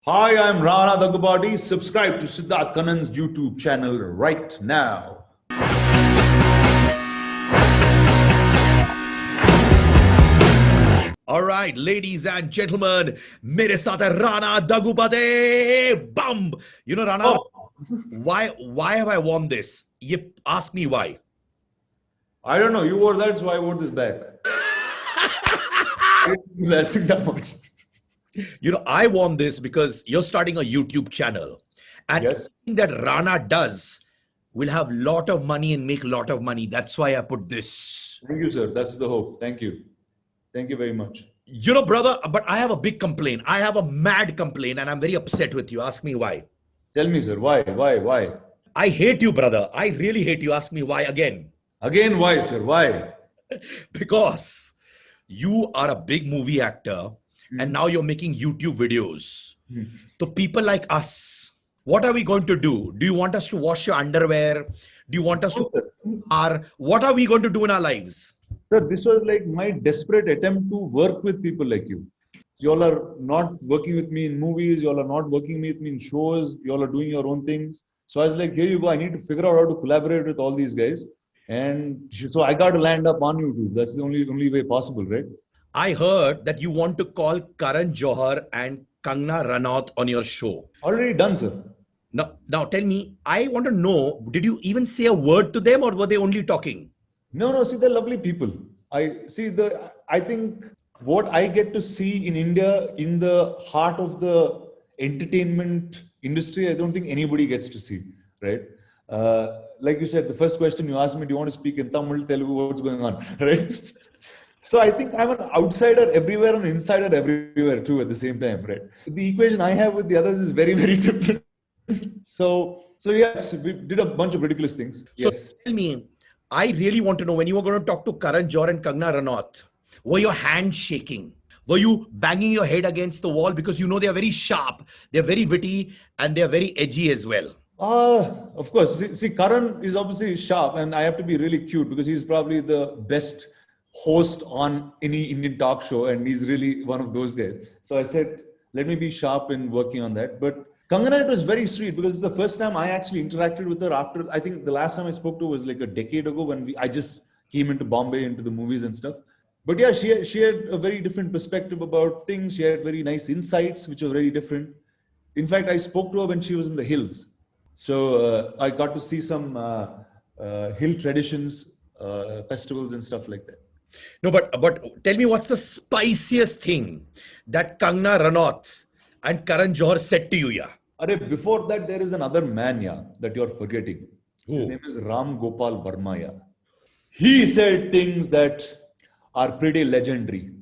Hi, I'm Rana Daggubati. Subscribe to Siddharth Kannan's YouTube channel right now. All right, ladies and gentlemen, मेरे साथ है Rana Daggubati. Bum. You know, Rana, Oh, why have I worn this? You ask me why. I don't know. You wore that, so I wore this back. That's that much. You know, I worn this because you're starting a YouTube channel, and Yes. everything that Rana does will have lot of money and make lot of money. That's why I put this. Thank you, sir. That's the hope. Thank you. Thank you very much. You know, brother, but I have a big complaint. I have a mad complaint, and I'm very upset with you. Ask me why. Tell me, sir. Why? I hate you, brother. I really hate you. Ask me why again. Again, why, sir? Why? Because you are a big movie actor and now you're making YouTube videos. So people like us, what are we going to do? Do you want us to wash your underwear? Do you want us to what are we going to do in our lives? Sir, this was like my desperate attempt to work with people like you. You all are not working with me in movies. You all are not working with me in shows. You all are doing your own things. So I was like, here you go. I need to figure out how to collaborate with all these guys. And so I got to land up on YouTube. That's the only way possible, right? I heard that you want to call Karan Johar and Kangna Ranaut on your show. Already done, sir. Now tell me, I want to know, did you even say a word to them or were they only talking? No. See, they're lovely people. I think what I get to see in India, in the heart of the entertainment industry, I don't think anybody gets to see, right? Like you said, the first question you asked me, do you want to speak in Tamil, Telugu, what's going on, right? So I think I'm an outsider everywhere and insider everywhere too at the same time, right? The equation I have with the others is very, very different. So yes, we did a bunch of ridiculous things. So Yes. tell me, I really want to know when you were going to talk to Karan Johar and Kangna Ranaut, were your hands shaking? Were you banging your head against the wall? Because you know they are very sharp, they're very witty, and they're very edgy as well. Of course. See, Karan is obviously sharp, and I have to be really cute because he's probably the best host on any Indian talk show, and he's really one of those guys. So I said, let me be sharp in working on that. But Kangana, it was very sweet because it's the first time I actually interacted with her after, I think the last time I spoke to her was like a decade ago when I just came into Bombay, into the movies and stuff. But yeah, she had a very different perspective about things. She had very nice insights, which were very different. In fact, I spoke to her when she was in the hills. So I got to see some hill traditions, festivals and stuff like that. No, but tell me what's the spiciest thing that Kangna Ranaut and Karan Johar said to you, yeah? Before that, there is another man, yeah, that you're forgetting. His Who? name is Ram Gopal Verma, yeah. He said things that are pretty legendary.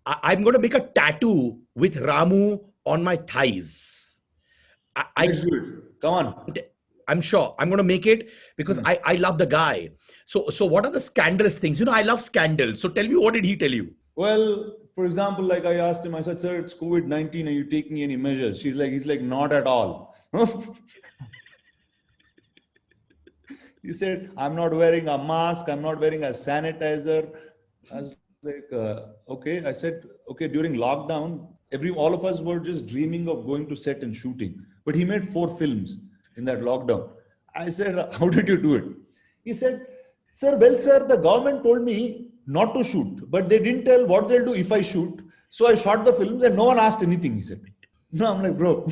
I'm going to make a tattoo with Ramu on my thighs. Let's do it. Come on. I'm sure I'm going to make it because I love the guy. So what are the scandalous things? You know, I love scandals. So tell me, what did he tell you? Well, for example, like I asked him, I said, sir, it's COVID-19. Are you taking any measures? He's like, not at all. He said, I'm not wearing a mask. I'm not wearing a sanitizer. I was like, okay. I said, okay, during lockdown, all of us were just dreaming of going to set and shooting. But he made 4 films in that lockdown. I said, how did you do it? He said, sir, the government told me not to shoot, but they didn't tell what they'll do if I shoot. So I shot the films and no one asked anything, he said. No, I'm like, bro,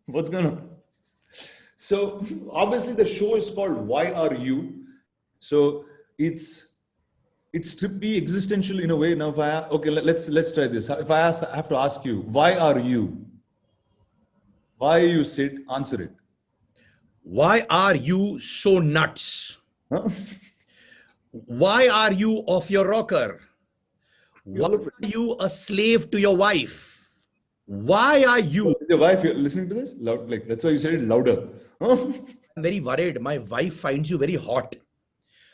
what's going on? So obviously the show is called Why Are You? So it's trippy, existential in a way. Now, let's try this. If I have to ask you, why are you? Why are you, Sid? Answer it. Why are you so nuts? Huh? Why are you off your rocker? Why are you a slave to your wife? Why are you? Is your wife listening to this? Loud, like that's why you said it louder. Huh? I'm very worried. My wife finds you very hot.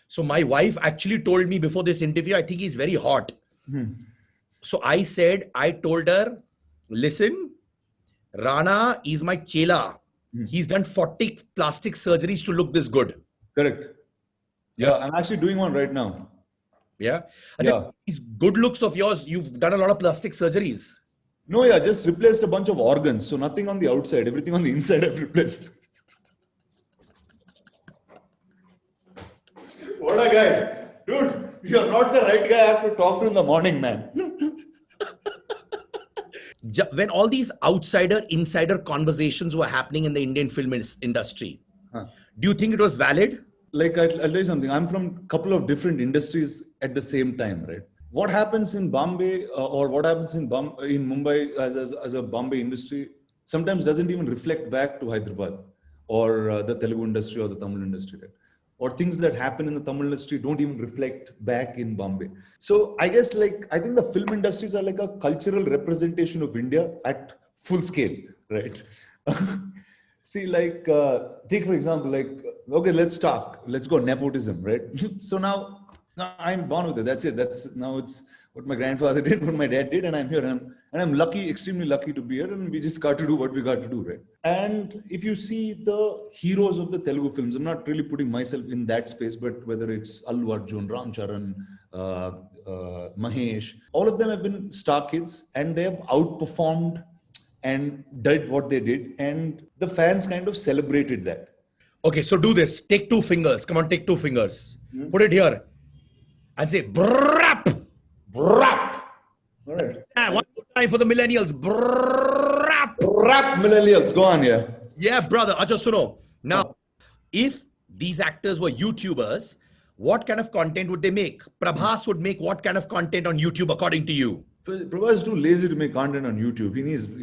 So my wife actually told me before this interview, I think he's very hot. So I told her, listen, Rana is my chela. He's done 40 plastic surgeries to look this good. Correct. Yeah, I'm actually doing one right now. Yeah. Yeah. These good looks of yours, you've done a lot of plastic surgeries. No, yeah, just replaced a bunch of organs. So nothing on the outside, everything on the inside I've replaced. What a guy. Dude, you're not the right guy I have to talk to in the morning, man. When all these outsider insider conversations were happening in the Indian film industry, do you think it was valid? Like, I'll tell you something. I'm from a couple of different industries at the same time, right? What happens in Bombay or what happens in Mumbai as a Bombay industry sometimes doesn't even reflect back to Hyderabad or the Telugu industry or the Tamil industry, right? Or things that happen in the Tamil industry don't even reflect back in Bombay. So I guess, like, I think the film industries are like a cultural representation of India at full scale, right? See, like, take for example, like, okay, let's talk. Let's go nepotism, right? So now I'm born with it. That's it. Now it's what my grandfather did, what my dad did, and I'm here. And I'm lucky, extremely lucky to be here. And we just got to do what we got to do, right? And if you see the heroes of the Telugu films, I'm not really putting myself in that space, but whether it's Allu, Arjun, Ram Charan, Mahesh, all of them have been star kids, and they have outperformed and did what they did, and the fans kind of celebrated that. Okay, so do this. Take 2 fingers. Come on, take 2 fingers. Put it here and say brap. Brap. All right. One more time for the millennials. Brap. Brap, millennials. Go on here. Yeah, brother. Acha suno. Now, if these actors were YouTubers, what kind of content would they make? Prabhas would make what kind of content on YouTube according to you? Prabhas is too lazy to make content on YouTube. He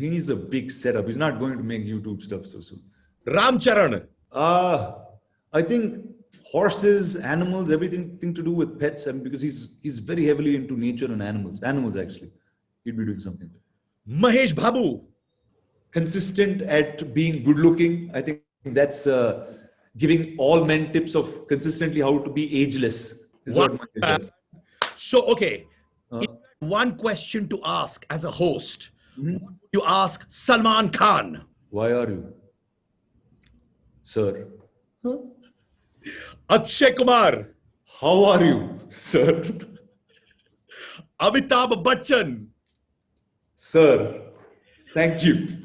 needs a big setup. He's not going to make YouTube stuff so soon. Ram Charan. I think horses, animals, everything to do with pets, and because he's very heavily into nature and animals. Animals, actually, he'd be doing something. Mahesh Babu. Consistent at being good looking. I think that's giving all men tips of consistently how to be ageless. Is what Mahesh does. So, okay. One question to ask as a host. You ask Salman Khan. Why are you, sir? Akshay Kumar. How are you, sir? Amitabh Bachchan. Sir, thank you.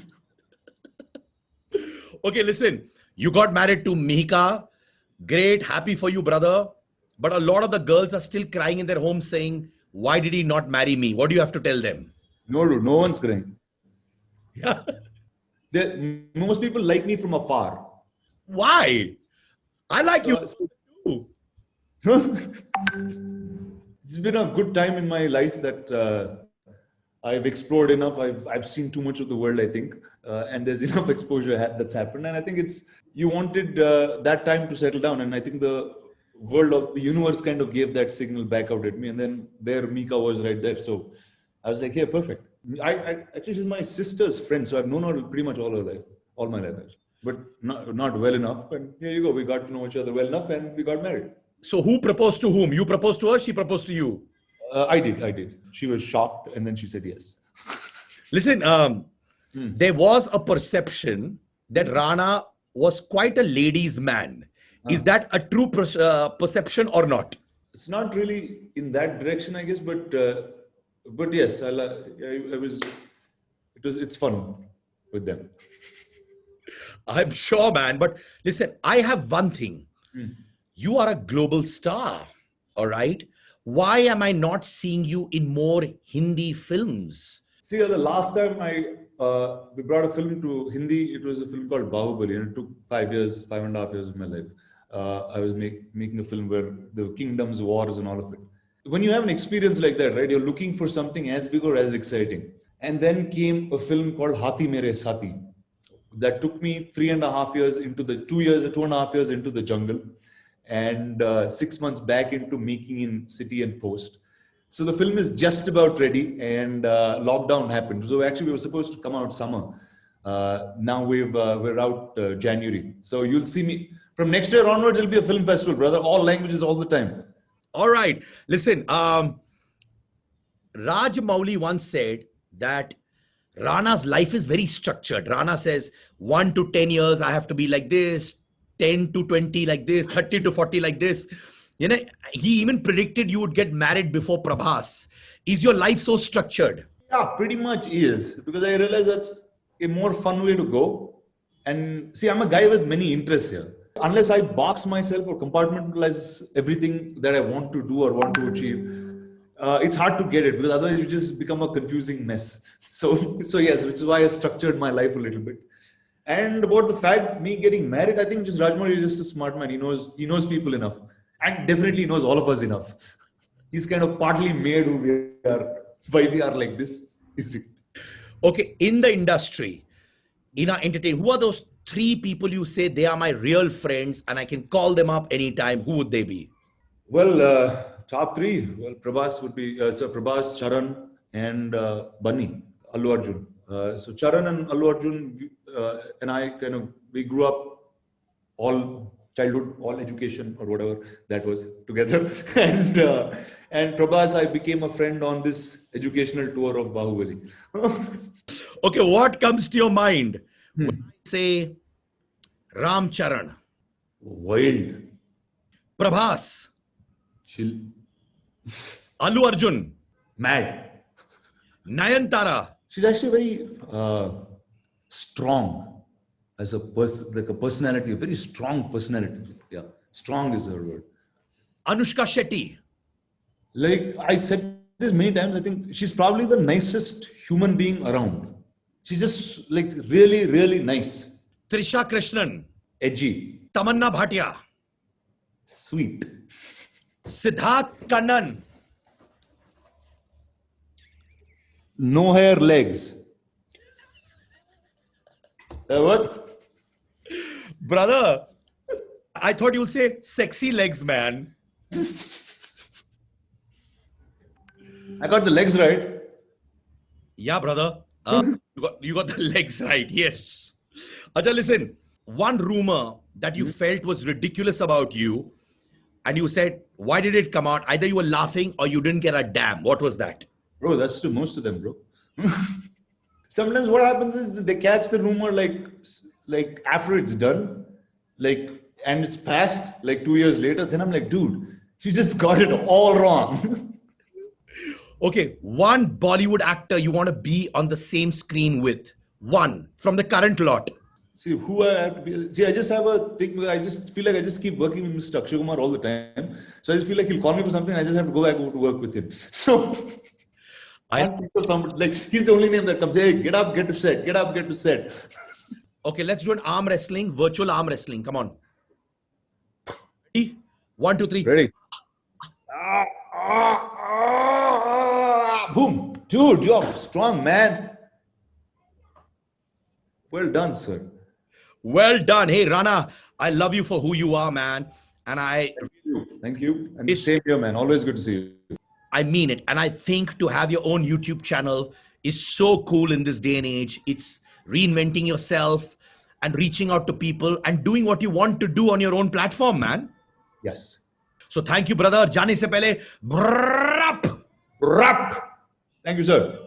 Okay, listen. You got married to Mihika. Great. Happy for you, brother. But a lot of the girls are still crying in their homes saying, why did he not marry me? What do you have to tell them? No, dude, no one's crying. Yeah. Most people like me from afar. Why? I like you too. It's been a good time in my life that I've explored enough. I've seen too much of the world, I think, and there's enough exposure that's happened. And I think you wanted that time to settle down, and I think the world of the universe kind of gave that signal back out at me, and then there Mika was right there. So I was like, yeah, perfect. I actually, she's my sister's friend, so I've known her pretty much all my life, but not well enough. And here you go, we got to know each other well enough, and we got married. So who proposed to whom? You proposed to her, she proposed to you? I did. She was shocked, and then she said yes. Listen, there was a perception that Rana was quite a ladies' man. Is that a true perception or not? It's not really in that direction, I guess, but yes, it's fun with them. I'm sure, man. But listen, I have one thing. You are a global star, all right? Why am I not seeing you in more Hindi films? See, the last time we brought a film to Hindi, it was a film called Bahubali, and it took 5.5 years of my life. I was making a film where the kingdoms, wars, and all of it. When you have an experience like that, right, you're looking for something as big or as exciting. And then came a film called Hathi Mere Saathi. That took me 2.5 years into the jungle, and 6 months back into making in city and post. So the film is just about ready, and lockdown happened. So actually, we were supposed to come out summer. Now we're out January. So you'll see me from next year onwards. It'll be a film festival, brother. All languages, all the time. All right. Listen, Rajamouli once said that Rana's life is very structured. Rana says 1 to 10 years, I have to be like this, 10 to 20 like this, 30 to 40 like this. You know, he even predicted you would get married before Prabhas. Is your life so structured? Yeah, pretty much is, because I realize that's a more fun way to go. And see, I'm a guy with many interests here. Unless I box myself or compartmentalize everything that I want to do or want to achieve, it's hard to get it, because otherwise you just become a confusing mess. So yes, which is why I structured my life a little bit. And about the fact me getting married, I think just Rajmar is just a smart man. He knows people enough, and definitely knows all of us enough. He's kind of partly made who we are, why we are like this. Is it? Okay, in the industry, in our entertainment, who are those three people you say they are my real friends and I can call them up anytime? Who would they be? Well, top three. Well, Prabhas would be Prabhas, Charan, and Bunny, Allu Arjun. So Charan and Allu Arjun and I we grew up all childhood, all education or whatever that was together, and Prabhas, I became a friend on this educational tour of Bahubali. Okay, what comes to your mind when I say Ram Charan, Wild, Prabhas, chill, Allu Arjun, mad. Nayantara? She's actually very strong as a person, like a personality, a very strong personality. Yeah, strong is her word. Anushka Shetty, Like I said this many times, I think she's probably the nicest human being around. She's just like really, really nice, Trisha Krishnan, edgy, Tamanna Bhatia, sweet. Siddharth Kannan. No hair, legs. What? Brother, I thought you'll say sexy legs, man. I got the legs right. Yeah, brother. You got the legs right. Yes. Acha, listen. One rumor that you felt was ridiculous about you, and you said, why did it come out? Either you were laughing or you didn't get a damn. What was that? Bro, that's to most of them, bro. Sometimes what happens is that they catch the rumor like after it's done, like, and it's passed like 2 years later. Then I'm like, dude, she just got it all wrong. Okay, one Bollywood actor you want to be on the same screen with. One from the current lot. See, who I have to be. See, I just have a thing where I just feel like I just keep working with Mr. Akshay Kumar all the time. So I just feel like he'll call me for something. I just have to go back to work with him. So somebody, like, he's the only name that comes. Hey, get up, get to set. Get up, get to set. Okay, let's do an arm wrestling, virtual arm wrestling. Come on. Ready? 1, 2, 3. Ready? Boom. Dude, you're strong, man. Well done, sir. Well done. Hey, Rana, I love you for who you are, man. And Thank you. And same here, man. Always good to see you. I mean it. And I think to have your own YouTube channel is so cool in this day and age. It's reinventing yourself and reaching out to people and doing what you want to do on your own platform, man. Yes. So thank you, brother. Jane se pehle, brap. Rap. Thank you, sir.